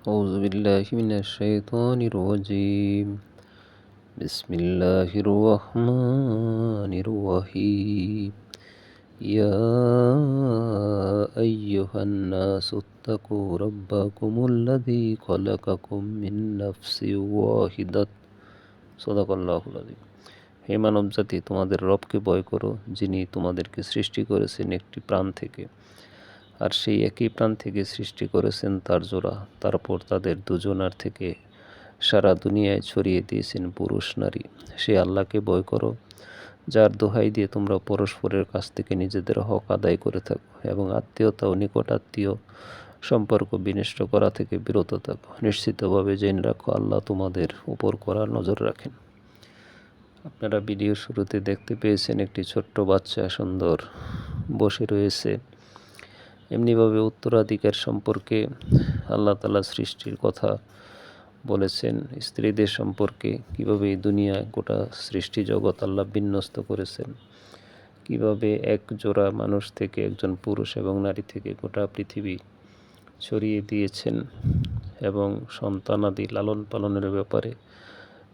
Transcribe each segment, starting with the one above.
أعوذ بالله من الشيطان الرجيم. بسم الله الرحمن الرحيم. يا أيها الناس اتقوا ربكم الذي خلقكم من نفس واحدة صدق الله العظيم. হে মানব জাতি, তোমাদের রবকে ভয় করো, যিনি তোমাদেরকে সৃষ্টি করেছেন একটি প্রাণ থেকে, আর সেই একই প্রাণ থেকে সৃষ্টি করেছেন তার জোড়া। তারপর তাদের দুজনার থেকে সারা দুনিয়ায় ছড়িয়ে দিয়েছেন পুরুষ নারী। সে আল্লাহকে ভয় করো, যার দোহাই দিয়ে তোমরা পরস্পরের কাছ থেকে নিজেদের হক আদায় করে থাকো এবং আত্মীয়তা ও নিকট আত্মীয় সম্পর্ক বিনষ্ট করা থেকে বিরত থাকো। নিশ্চিতভাবে জেনে রাখো, আল্লাহ তোমাদের উপর কড়া নজর রাখেন। আপনারা ভিডিও শুরুতে দেখতে পেয়েছেন একটি ছোট্ট বাচ্চা সুন্দর বসে রয়েছে। এমনিভাবে উত্তরাধিকার সম্পর্কে আল্লাহ তাআলা সৃষ্টির কথা বলেছেন, স্ত্রীদের সম্পর্কে কীভাবে এই দুনিয়ায় গোটা সৃষ্টি জগৎ আল্লাহ বিন্যস্ত করেছেন, কিভাবে এক জোড়া মানুষ থেকে একজন পুরুষ এবং নারী থেকে গোটা পৃথিবী ছড়িয়ে দিয়েছেন, এবং সন্তানাদি লালন পালনের ব্যাপারে,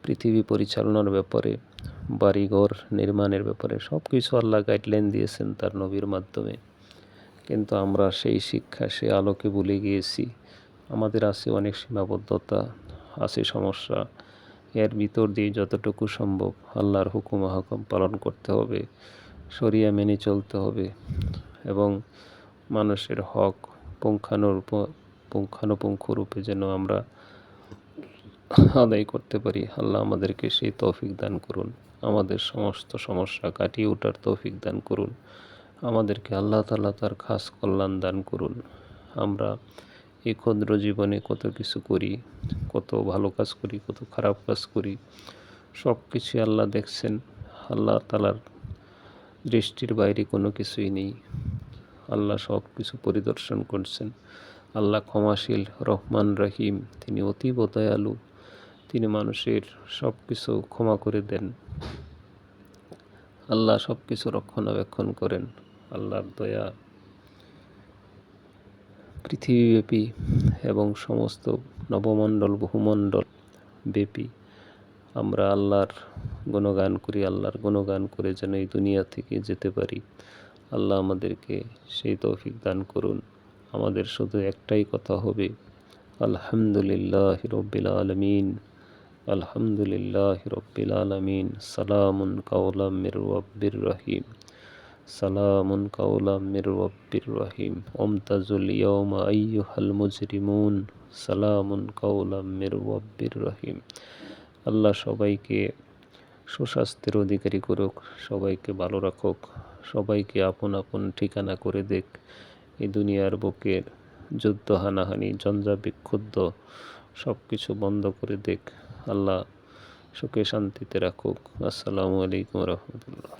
পৃথিবী পরিচালনার ব্যাপারে, বাড়িঘর নির্মাণের ব্যাপারে সব কিছু আল্লাহ গাইডলাইন দিয়েছেন তার নবীর মাধ্যমে। কিন্তু আমরা সেই শিক্ষা, সে আলোকে ভুলে গিয়েছি। আমাদের আছে অনেক সীমাবদ্ধতা, আছে সমস্যা। এর ভিতর দিয়ে যতটুকু সম্ভব আল্লাহর হুকুম হাকম পালন করতে হবে, শরিয়া মেনে চলতে হবে, এবং মানুষের হক পুঙ্খানুপুঙ্খ রূপে যেন আমরা আদায় করতে পারি। আল্লাহ আমাদেরকে সেই তৌফিক দান করুন, আমাদের সমস্ত সমস্যা কাটিয়ে ওঠার তৌফিক দান করুন, আমাদেরকে আল্লাহ তাআলা তার খাস কল্যাণ দান করুন। আমরা এই ক্ষুদ্র জীবনে কত কিছু করি, কত ভালো কাজ করি, কত খারাপ কাজ করি, সব কিছুই আল্লাহ দেখছেন। আল্লাহ তাআলার দৃষ্টির বাইরে কোনো কিছুই নেই। আল্লাহ সব কিছু পরিদর্শন করছেন। আল্লাহ ক্ষমাশীল, রহমান রহিম, তিনি অতীব দয়ালু, তিনি মানুষের সব কিছু ক্ষমা করে দেন। আল্লাহ সব কিছু রক্ষণাবেক্ষণ করেন। আল্লাহর দয়া পৃথিবীব্যাপী এবং সমস্ত নবমণ্ডল ভূমণ্ডল ব্যাপী। আমরা আল্লাহর গুণগান করি, আল্লাহর গুণগান করে যেন এই দুনিয়া থেকে যেতে পারি। আল্লাহ আমাদেরকে সেই তৌফিক দান করুন। আমাদের শুধু একটাই কথা হবে, আলহামদুলিল্লাহি রাব্বিল আলামিন, আলহামদুলিল্লাহি রাব্বিল আলামিন, সালামুন কাওলাম মির রাব্বির রহিম, সালামুন কাওলাম মির রাব্বির রহিম, ওমতাজুল ইয়াওমা আইয়ুহাল মুজরিমুন, সালামুন কাওলাম মির রাব্বির রহিম। আল্লাহ সবাইকে সুস্বাস্থ্যের অধিকারী করুক, সবাইকে ভালো রাখুক, সবাইকে আপন আপন ঠিকানা করে দেখ। এই দুনিয়ার বুকের যুদ্ধ, হানাহানি, ঝঞ্ঝা বিক্ষুব্ধ সব কিছু বন্ধ করে দেখ। আল্লাহ সুখে শান্তিতে রাখুক। আসসালামু আলাইকুম রহমতুল্লাহ।